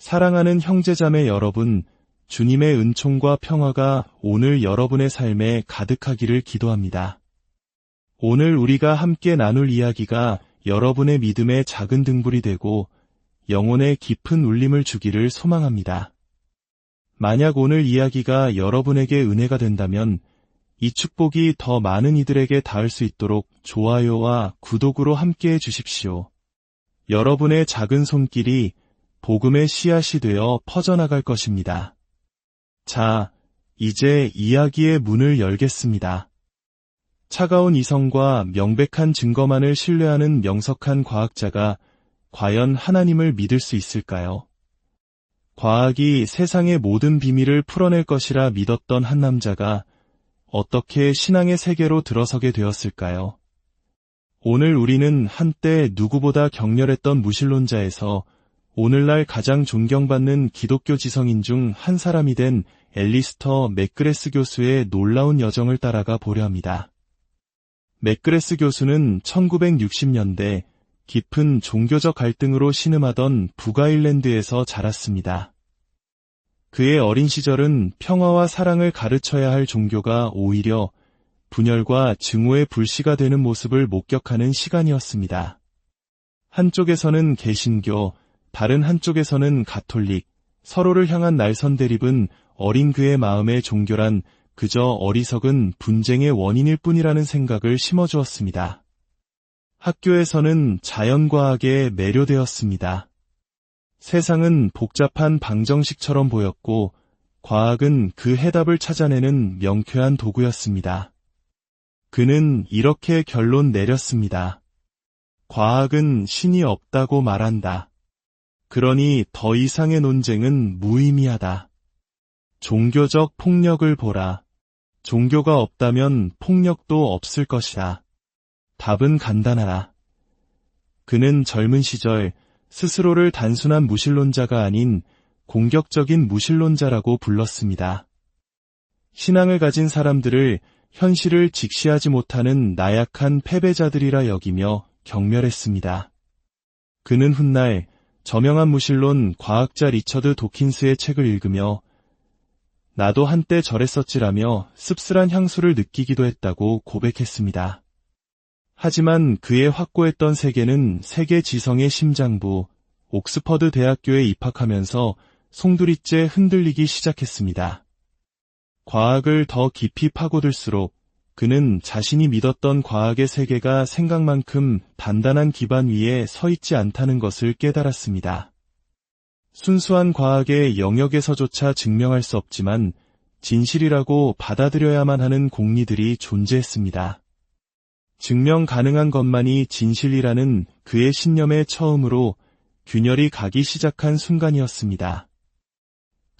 사랑하는 형제자매 여러분, 주님의 은총과 평화가 오늘 여러분의 삶에 가득하기를 기도합니다. 오늘 우리가 함께 나눌 이야기가 여러분의 믿음의 작은 등불이 되고 영혼에 깊은 울림을 주기를 소망합니다. 만약 오늘 이야기가 여러분에게 은혜가 된다면 이 축복이 더 많은 이들에게 닿을 수 있도록 좋아요와 구독으로 함께해 주십시오. 여러분의 작은 손길이 복음의 씨앗이 되어 퍼져나갈 것입니다. 자, 이제 이야기의 문을 열겠습니다. 차가운 이성과 명백한 증거만을 신뢰하는 명석한 과학자가 과연 하나님을 믿을 수 있을까요? 과학이 세상의 모든 비밀을 풀어낼 것이라 믿었던 한 남자가 어떻게 신앙의 세계로 들어서게 되었을까요? 오늘 우리는 한때 누구보다 격렬했던 무신론자에서 오늘날 가장 존경받는 기독교 지성인 중 한 사람이 된 앨리스터 맥그레스 교수의 놀라운 여정을 따라가 보려 합니다. 맥그레스 교수는 1960년대 깊은 종교적 갈등으로 신음하던 북아일랜드에서 자랐습니다. 그의 어린 시절은 평화와 사랑을 가르쳐야 할 종교가 오히려 분열과 증오의 불씨가 되는 모습을 목격하는 시간이었습니다. 한쪽에서는 개신교, 다른 한쪽에서는 가톨릭, 서로를 향한 날선 대립은 어린 그의 마음에 종교란 그저 어리석은 분쟁의 원인일 뿐이라는 생각을 심어주었습니다. 학교에서는 자연과학에 매료되었습니다. 세상은 복잡한 방정식처럼 보였고 과학은 그 해답을 찾아내는 명쾌한 도구였습니다. 그는 이렇게 결론 내렸습니다. 과학은 신이 없다고 말한다. 그러니 더 이상의 논쟁은 무의미하다. 종교적 폭력을 보라. 종교가 없다면 폭력도 없을 것이다. 답은 간단하다. 그는 젊은 시절 스스로를 단순한 무신론자가 아닌 공격적인 무신론자라고 불렀습니다. 신앙을 가진 사람들을 현실을 직시하지 못하는 나약한 패배자들이라 여기며 경멸했습니다. 그는 훗날 저명한 무신론 과학자 리처드 도킨스의 책을 읽으며 나도 한때 저랬었지라며 씁쓸한 향수를 느끼기도 했다고 고백했습니다. 하지만 그의 확고했던 세계는 세계 지성의 심장부, 옥스퍼드 대학교에 입학하면서 송두리째 흔들리기 시작했습니다. 과학을 더 깊이 파고들수록 그는 자신이 믿었던 과학의 세계가 생각만큼 단단한 기반 위에 서 있지 않다는 것을 깨달았습니다. 순수한 과학의 영역에서조차 증명할 수 없지만 진실이라고 받아들여야만 하는 공리들이 존재했습니다. 증명 가능한 것만이 진실이라는 그의 신념의 처음으로 균열이 가기 시작한 순간이었습니다.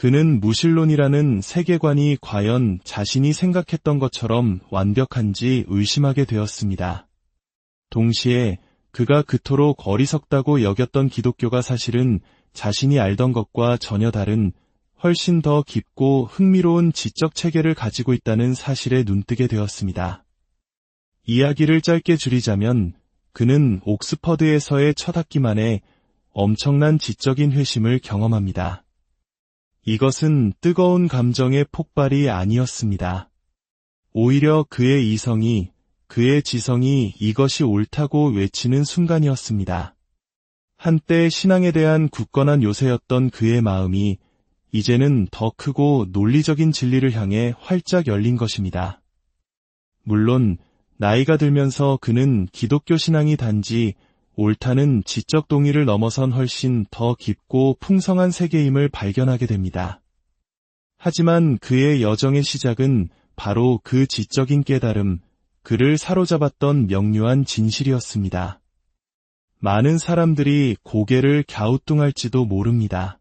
그는 무신론이라는 세계관이 과연 자신이 생각했던 것처럼 완벽한지 의심하게 되었습니다. 동시에 그가 그토록 어리석다고 여겼던 기독교가 사실은 자신이 알던 것과 전혀 다른 훨씬 더 깊고 흥미로운 지적 체계를 가지고 있다는 사실에 눈뜨게 되었습니다. 이야기를 짧게 줄이자면 그는 옥스퍼드에서의 첫 학기 만에 엄청난 지적인 회심을 경험합니다. 이것은 뜨거운 감정의 폭발이 아니었습니다. 오히려 그의 이성이, 그의 지성이 이것이 옳다고 외치는 순간이었습니다. 한때 신앙에 대한 굳건한 요새였던 그의 마음이 이제는 더 크고 논리적인 진리를 향해 활짝 열린 것입니다. 물론 나이가 들면서 그는 기독교 신앙이 단지 옳다는 지적 동의를 넘어선 훨씬 더 깊고 풍성한 세계임을 발견하게 됩니다. 하지만 그의 여정의 시작은 바로 그 지적인 깨달음, 그를 사로잡았던 명료한 진실이었습니다. 많은 사람들이 고개를 갸우뚱할지도 모릅니다.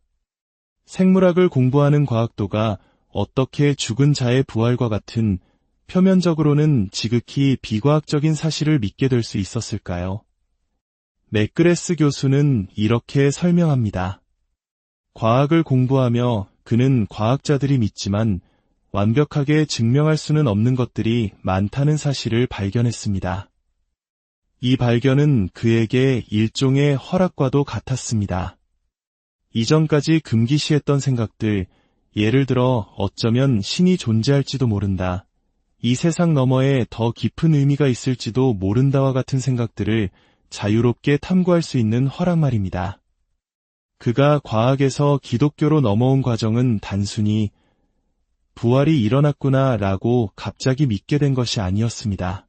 생물학을 공부하는 과학도가 어떻게 죽은 자의 부활과 같은 표면적으로는 지극히 비과학적인 사실을 믿게 될 수 있었을까요? 맥그레스 교수는 이렇게 설명합니다. 과학을 공부하며 그는 과학자들이 믿지만 완벽하게 증명할 수는 없는 것들이 많다는 사실을 발견했습니다. 이 발견은 그에게 일종의 허락과도 같았습니다. 이전까지 금기시했던 생각들, 예를 들어 어쩌면 신이 존재할지도 모른다. 이 세상 너머에 더 깊은 의미가 있을지도 모른다와 같은 생각들을 자유롭게 탐구할 수 있는 허락 말입니다. 그가 과학에서 기독교로 넘어온 과정은 단순히 부활이 일어났구나 라고 갑자기 믿게 된 것이 아니었습니다.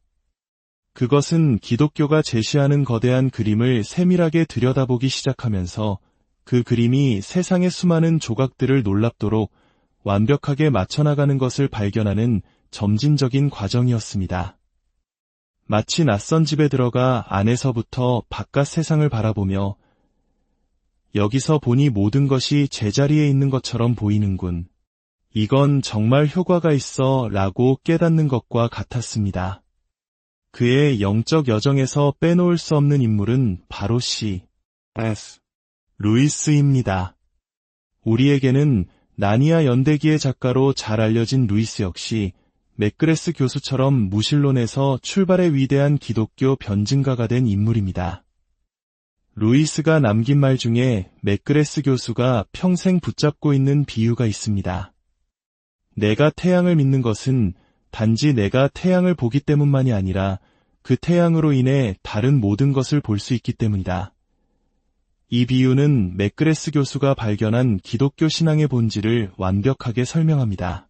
그것은 기독교가 제시하는 거대한 그림을 세밀하게 들여다보기 시작하면서 그 그림이 세상의 수많은 조각들을 놀랍도록 완벽하게 맞춰나가는 것을 발견하는 점진적인 과정이었습니다. 마치 낯선 집에 들어가 안에서부터 바깥 세상을 바라보며 여기서 보니 모든 것이 제자리에 있는 것처럼 보이는군. 이건 정말 효과가 있어 라고 깨닫는 것과 같았습니다. 그의 영적 여정에서 빼놓을 수 없는 인물은 바로 C.S. 루이스입니다. 우리에게는 나니아 연대기의 작가로 잘 알려진 루이스 역시 맥그레스 교수처럼 무신론에서 출발의 위대한 기독교 변증가가 된 인물입니다. 루이스가 남긴 말 중에 맥그레스 교수가 평생 붙잡고 있는 비유가 있습니다. 내가 태양을 믿는 것은 단지 내가 태양을 보기 때문만이 아니라 그 태양으로 인해 다른 모든 것을 볼 수 있기 때문이다. 이 비유는 맥그레스 교수가 발견한 기독교 신앙의 본질을 완벽하게 설명합니다.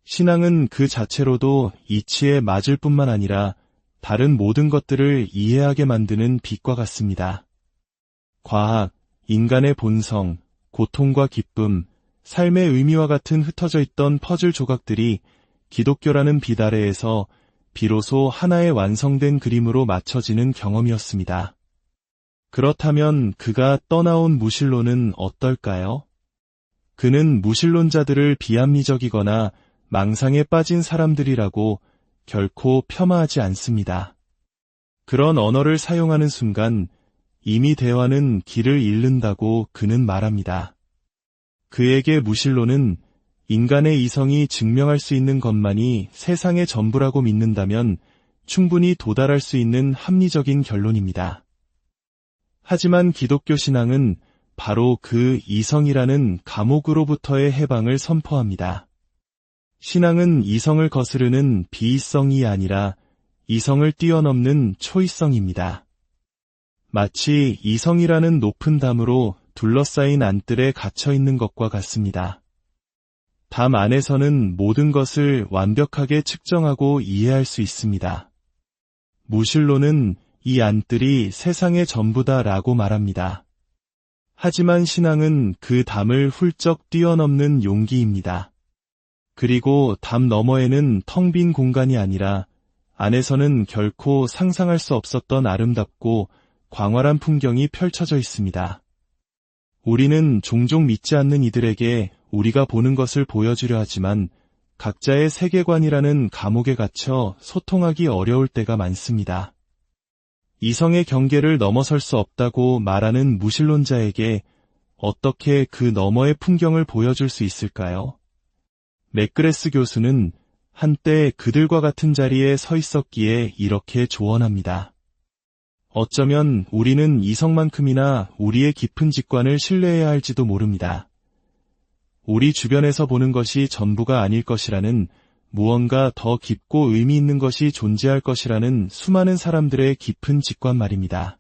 신앙은 그 자체로도 이치에 맞을 뿐만 아니라 다른 모든 것들을 이해하게 만드는 빛과 같습니다. 과학, 인간의 본성, 고통과 기쁨, 삶의 의미와 같은 흩어져 있던 퍼즐 조각들이 기독교라는 빛 아래에서 비로소 하나의 완성된 그림으로 맞춰지는 경험이었습니다. 그렇다면 그가 떠나온 무신론은 어떨까요? 그는 무신론자들을 비합리적이거나 망상에 빠진 사람들이라고 결코 폄하하지 않습니다. 그런 언어를 사용하는 순간 이미 대화는 길을 잃는다고 그는 말합니다. 그에게 무신론은 인간의 이성이 증명할 수 있는 것만이 세상의 전부라고 믿는다면 충분히 도달할 수 있는 합리적인 결론입니다. 하지만 기독교 신앙은 바로 그 이성이라는 감옥으로부터의 해방을 선포합니다. 신앙은 이성을 거스르는 비이성이 아니라 이성을 뛰어넘는 초이성입니다. 마치 이성이라는 높은 담으로 둘러싸인 안뜰에 갇혀 있는 것과 같습니다. 담 안에서는 모든 것을 완벽하게 측정하고 이해할 수 있습니다. 무신론은 이 안뜰이 세상의 전부다라고 말합니다. 하지만 신앙은 그 담을 훌쩍 뛰어넘는 용기입니다. 그리고 담 너머에는 텅 빈 공간이 아니라 안에서는 결코 상상할 수 없었던 아름답고 광활한 풍경이 펼쳐져 있습니다. 우리는 종종 믿지 않는 이들에게 우리가 보는 것을 보여주려 하지만 각자의 세계관이라는 감옥에 갇혀 소통하기 어려울 때가 많습니다. 이성의 경계를 넘어설 수 없다고 말하는 무신론자에게 어떻게 그 너머의 풍경을 보여줄 수 있을까요? 맥그레스 교수는 한때 그들과 같은 자리에 서 있었기에 이렇게 조언합니다. 어쩌면 우리는 이성만큼이나 우리의 깊은 직관을 신뢰해야 할지도 모릅니다. 우리 주변에서 보는 것이 전부가 아닐 것이라는 무언가 더 깊고 의미 있는 것이 존재할 것이라는 수많은 사람들의 깊은 직관 말입니다.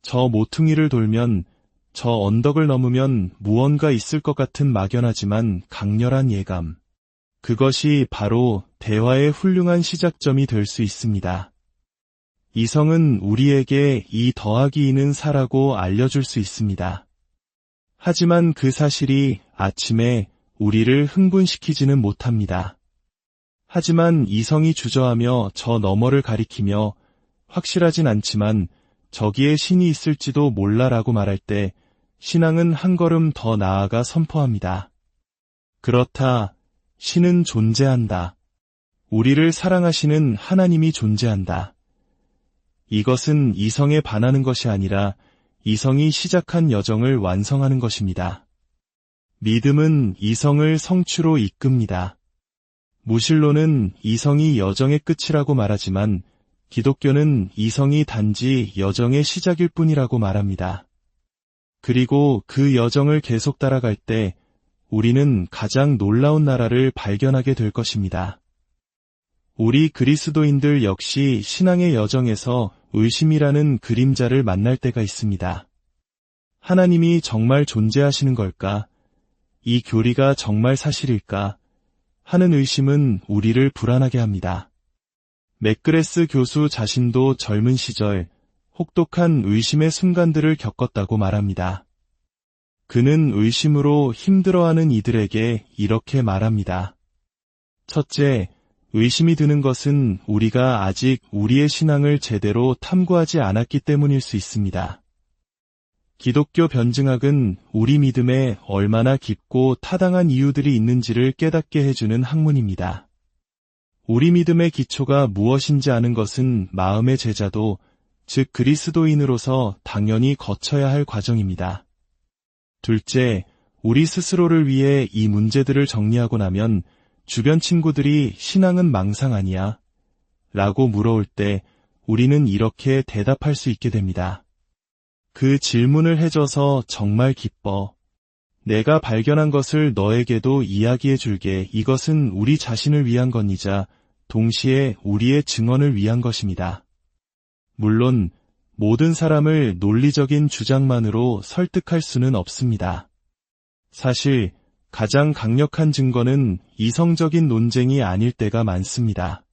저 모퉁이를 돌면, 저 언덕을 넘으면 무언가 있을 것 같은 막연하지만 강렬한 예감. 그것이 바로 대화의 훌륭한 시작점이 될 수 있습니다. 이성은 우리에게 이 더하기 2는 4라고 알려줄 수 있습니다. 하지만 그 사실이 아침에 우리를 흥분시키지는 못합니다. 하지만 이성이 주저하며 저 너머를 가리키며 확실하진 않지만 저기에 신이 있을지도 몰라라고 말할 때 신앙은 한 걸음 더 나아가 선포합니다. 그렇다, 신은 존재한다. 우리를 사랑하시는 하나님이 존재한다. 이것은 이성에 반하는 것이 아니라 이성이 시작한 여정을 완성하는 것입니다. 믿음은 이성을 성취로 이끕니다. 무신론은 이성이 여정의 끝이라고 말하지만 기독교는 이성이 단지 여정의 시작일 뿐이라고 말합니다. 그리고 그 여정을 계속 따라갈 때 우리는 가장 놀라운 나라를 발견하게 될 것입니다. 우리 그리스도인들 역시 신앙의 여정에서 의심이라는 그림자를 만날 때가 있습니다. 하나님이 정말 존재하시는 걸까? 이 교리가 정말 사실일까? 하는 의심은 우리를 불안하게 합니다. 맥그레스 교수 자신도 젊은 시절 혹독한 의심의 순간들을 겪었다고 말합니다. 그는 의심으로 힘들어하는 이들에게 이렇게 말합니다. 첫째, 의심이 드는 것은 우리가 아직 우리의 신앙을 제대로 탐구하지 않았기 때문일 수 있습니다. 기독교 변증학은 우리 믿음에 얼마나 깊고 타당한 이유들이 있는지를 깨닫게 해주는 학문입니다. 우리 믿음의 기초가 무엇인지 아는 것은 마음의 제자도, 즉 그리스도인으로서 당연히 거쳐야 할 과정입니다. 둘째, 우리 스스로를 위해 이 문제들을 정리하고 나면 주변 친구들이 신앙은 망상 아니야? 라고 물어올 때 우리는 이렇게 대답할 수 있게 됩니다. 그 질문을 해줘서 정말 기뻐. 내가 발견한 것을 너에게도 이야기해 줄게. 이것은 우리 자신을 위한 것이자 동시에 우리의 증언을 위한 것입니다. 물론 모든 사람을 논리적인 주장만으로 설득할 수는 없습니다. 사실 가장 강력한 증거는 이성적인 논쟁이 아닐 때가 많습니다.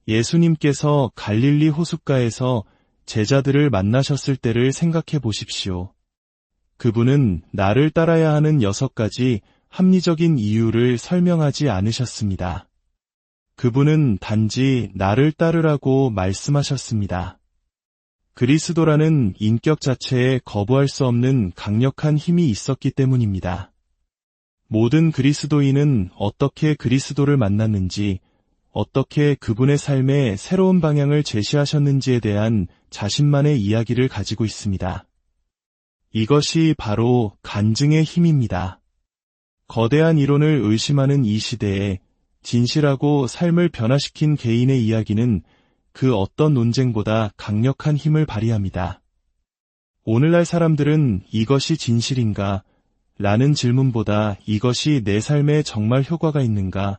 예수님께서 갈릴리 호숫가에서 제자들을 만나셨을 때를 생각해 보십시오. 그분은 나를 따라야 하는 6가지 합리적인 이유를 설명하지 않으셨습니다. 그분은 단지 나를 따르라고 말씀하셨습니다. 그리스도라는 인격 자체에 거부할 수 없는 강력한 힘이 있었기 때문입니다. 모든 그리스도인은 어떻게 그리스도를 만났는지, 어떻게 그분의 삶에 새로운 방향을 제시하셨는지에 대한 자신만의 이야기를 가지고 있습니다. 이것이 바로 간증의 힘입니다. 거대한 이론을 의심하는 이 시대에 진실하고 삶을 변화시킨 개인의 이야기는 그 어떤 논쟁보다 강력한 힘을 발휘합니다. 오늘날 사람들은 이것이 진실인가? 라는 질문보다 이것이 내 삶에 정말 효과가 있는가?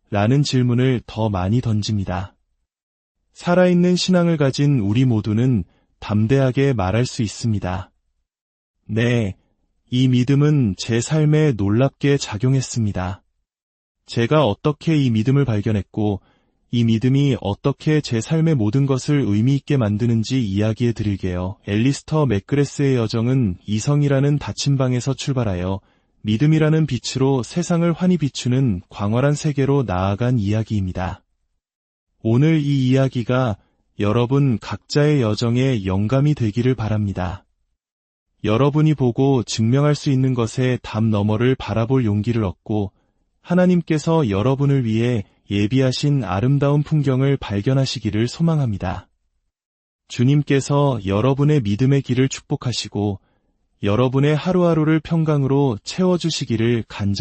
라는 질문을 더 많이 던집니다. 살아있는 신앙을 가진 우리 모두는 담대하게 말할 수 있습니다. 네, 이 믿음은 제 삶에 놀랍게 작용했습니다. 제가 어떻게 이 믿음을 발견했고, 이 믿음이 어떻게 제 삶의 모든 것을 의미 있게 만드는지 이야기해 드릴게요. 앨리스터 맥그레스의 여정은 이성이라는 닫힌 방에서 출발하여 믿음이라는 빛으로 세상을 환히 비추는 광활한 세계로 나아간 이야기입니다. 오늘 이 이야기가 여러분 각자의 여정에 영감이 되기를 바랍니다. 여러분이 보고 증명할 수 있는 것의 담 너머를 바라볼 용기를 얻고 하나님께서 여러분을 위해 예비하신 아름다운 풍경을 발견하시기를 소망합니다. 주님께서 여러분의 믿음의 길을 축복하시고 여러분의 하루하루를 평강으로 채워주시기를 간절히